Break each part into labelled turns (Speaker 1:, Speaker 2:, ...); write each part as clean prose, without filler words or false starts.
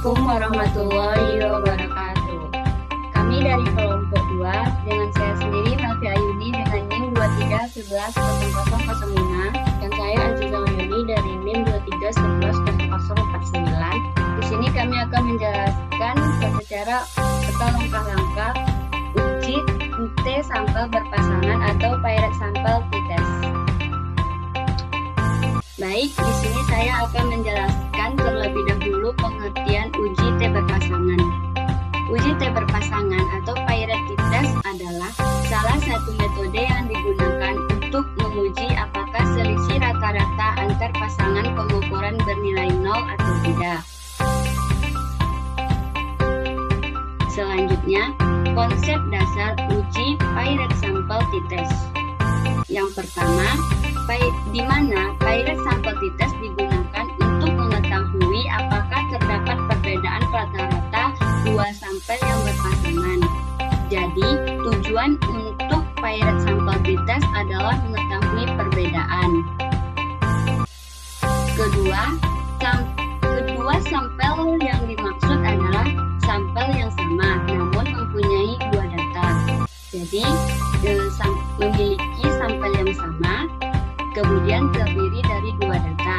Speaker 1: Assalamualaikum warahmatullahi wabarakatuh. Kami dari kelompok 2 dengan saya sendiri Melvi Ayuni dengan NIM 23110005 dan saya Aziza Mayuni dari NIM 23110049. Di sini kami akan menjelaskan secara langkah-langkah uji T sampel berpasangan atau Piret sampel t-test. Baik, di sini saya akan menjelaskan terlebih dahulu pengertian uji T berpasangan. Uji T berpasangan atau Piret t-test adalah salah satu metode yang digunakan untuk menguji apakah selisih rata-rata antar pasangan pengukuran bernilai 0 atau tidak. Selanjutnya, konsep dasar uji Piret sampel t-test. Yang pertama, di mana Piret sampel t-test digunakan untuk mengetahui apakah terdapat perbedaan rata-rata dua sampel yang berpasangan. Jadi, tujuan untuk Piret sampel t-test adalah mengetahui perbedaan. Kedua sampel yang dimaksud adalah sampel yang sama namun mempunyai dua data. Jadi, memiliki sampel yang sama kemudian terdiri dari dua data.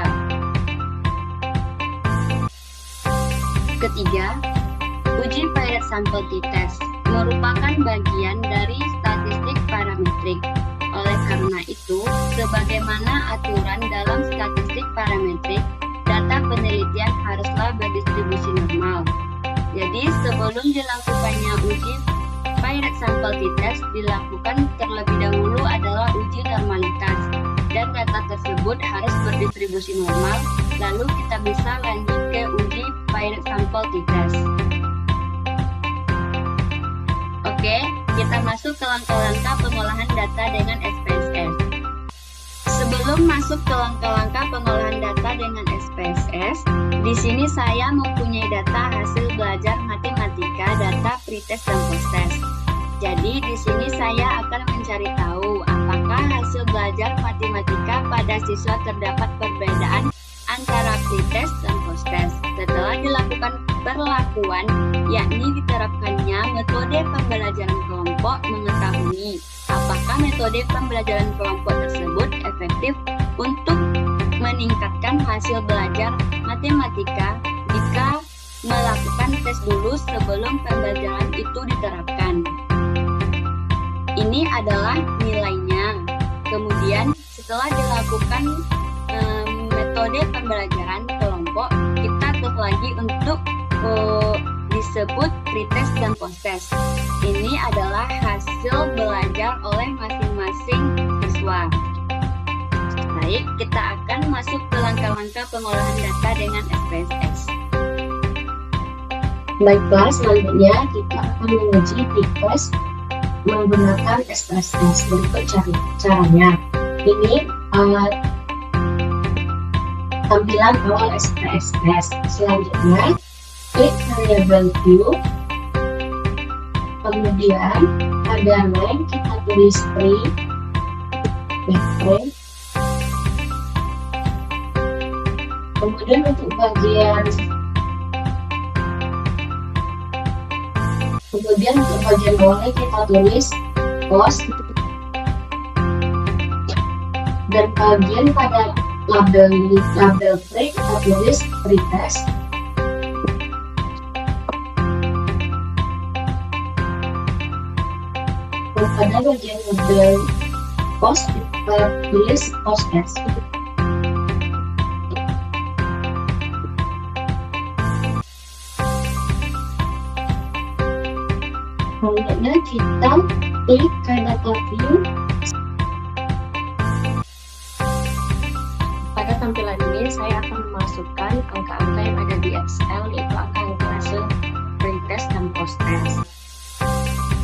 Speaker 1: Ketiga, uji Piret sampel t-test merupakan bagian dari statistik parametrik. Oleh karena itu, sebagaimana aturan dalam statistik parametrik, data penelitian haruslah berdistribusi normal. Jadi, sebelum dilakukannya uji Piret sampel t-test dilakukan terlebih dahulu adalah uji normalitas. Dan data tersebut harus berdistribusi normal, lalu kita bisa lanjut ke uji Piret sampel t-test. Oke, kita masuk ke langkah-langkah pengolahan data dengan SPSS. Sebelum masuk ke langkah-langkah pengolahan data dengan SPSS, di sini saya mempunyai data hasil belajar matematika, data pretest dan posttest. Jadi di sini saya akan mencari tahu apakah hasil belajar matematika pada siswa terdapat perbedaan antara pretest dan posttest. Setelah dilakukan perlakuan, yakni diterapkannya metode pembelajaran kelompok, mengetahui apakah metode pembelajaran kelompok tersebut efektif untuk meningkatkan hasil belajar matematika jika melakukan tes dulu sebelum pembelajaran itu diterapkan. Ini adalah nilainya. Kemudian setelah dilakukan metode pembelajaran kelompok, kita tes lagi untuk disebut pretest dan posttest. Ini adalah hasil belajar oleh masing-masing siswa. Baik, kita akan masuk ke langkah-langkah pengolahan data dengan SPSS.
Speaker 2: Baiklah, selanjutnya kita akan menguji t-test menggunakan SPSS. Berikut caranya. Ini tampilan awal SPSS. Selanjutnya, klik variable view. Kemudian pada line kita tulis free background. Kemudian untuk bagian bawahnya kita tulis post, dan bagian pada label free kita tulis pretest. Dan pada bagian label post kita tulis posttest. Selanjutnya kita klik ke data view. Pada tampilan ini saya akan memasukkan angka-angka yang ada di Excel, yaitu angka-angka hasil pretest dan posttest.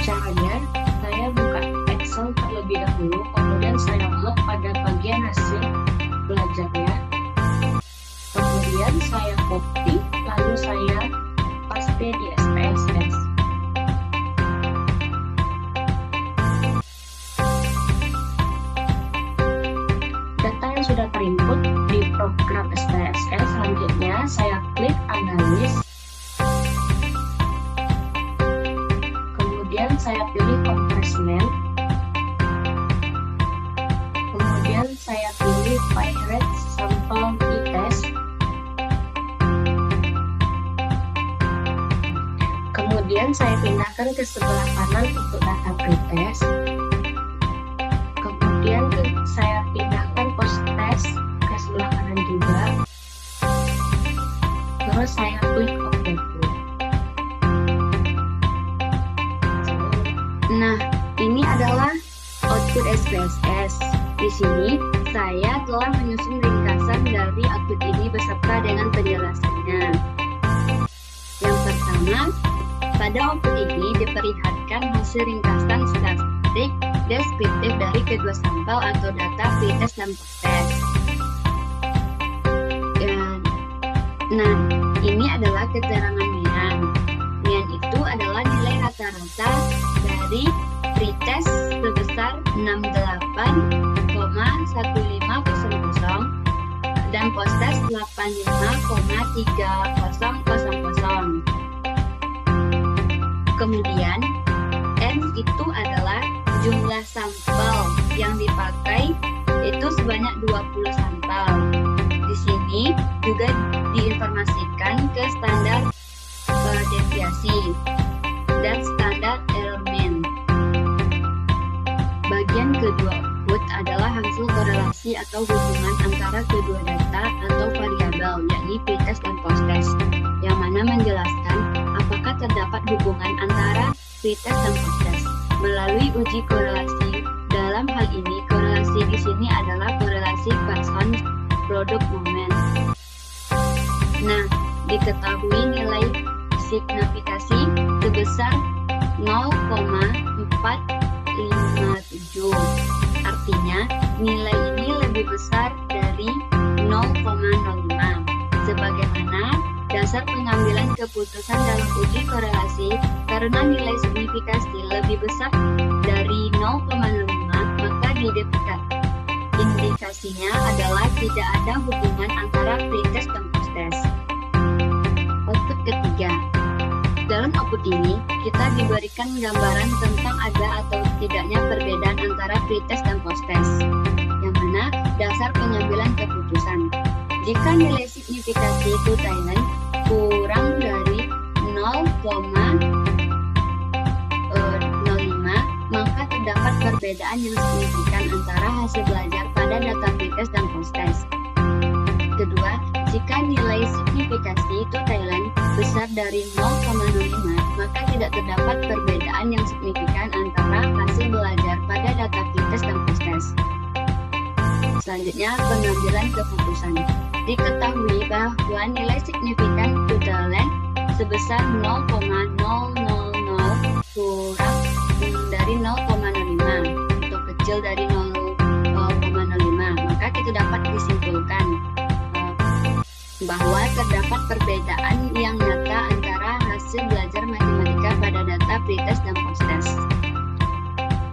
Speaker 2: Caranya, saya buka Excel terlebih dahulu, kemudian saya load pada bagian hasil belajarnya. Kemudian saya copy, lalu saya paste di SPSS. Sudah terinput di program SPSS. Selanjutnya saya klik analis ke sebelah kanan untuk data pretest. Kemudian saya pindahkan post-test ke sebelah kanan juga. Terus saya klik OK.
Speaker 1: Nah, ini adalah output SPSS. Di sini saya telah menyusun ringkasan dari output ini beserta dengan penjelasannya. Yang pertama, pada output ini diperlihatkan hasil ringkasan statistik deskriptif dari kedua sampel atau data pretest dan post-test. Nah, ini adalah keterangan Mian. Mian itu adalah nilai rata-rata dari pretest sebesar 68,1500 dan post-test 85,3000. Kemudian N itu adalah jumlah sampel yang dipakai, itu sebanyak 20 sampel. Di sini juga diinformasikan ke standar deviasi dan standar error mean. Bagian kedua output adalah hasil korelasi atau hubungan antara kedua data atau variabel, yakni pretest dan post-test, yang mana menjelaskan apakah terdapat hubungan antara pretest dan post-test melalui uji korelasi. Dalam hal ini, korelasi di sini adalah korelasi Poisson produk moment. Nah, diketahui nilai signifikasi sebesar 0,457. Artinya, nilai ini lebih besar dari 0,05. Sebagaimana dasar pengambilan keputusan dalam uji korelasi, karena nilai signifikasi lebih besar dari 0,05, maka indikasinya adalah tidak ada hubungan antara pretest dan post-test. Output ketiga. Dalam output ini, kita diberikan gambaran tentang ada atau tidaknya perbedaan antara pretest dan post-test, yang mana dasar pengambilan keputusan. Jika nilai signifikasi itu Thailand kurang dari 0,05, maka terdapat perbedaan yang signifikan antara hasil belajar pada data pretest dan post-test. Kedua, jika nilai signifikasi itu Thailand besar dari 0,05, maka tidak terdapat perbedaan yang signifikan antara hasil belajar pada data pretest dan post-test. Selanjutnya, pengambilan keputusan. Diketahui bahwa nilai signifikan itu Thailand sebesar 0,000 kurang dari 0,05 atau kecil dari 0,05, maka kita dapat disimpulkan bahwa terdapat perbedaan yang nyata antara hasil belajar matematika pada data pretest dan post-test.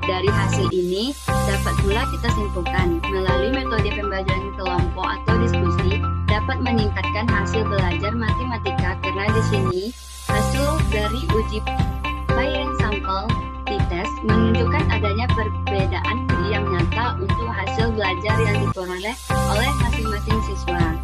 Speaker 1: Dari hasil ini, dapat pula kita simpulkan melalui metode pembelajaran kelompok atau diskusi dapat meningkatkan hasil belajar matematika, karena di sini hasil dari uji pairing sampel t-test menunjukkan adanya perbedaan yang nyata untuk hasil belajar yang diperoleh oleh masing-masing siswa.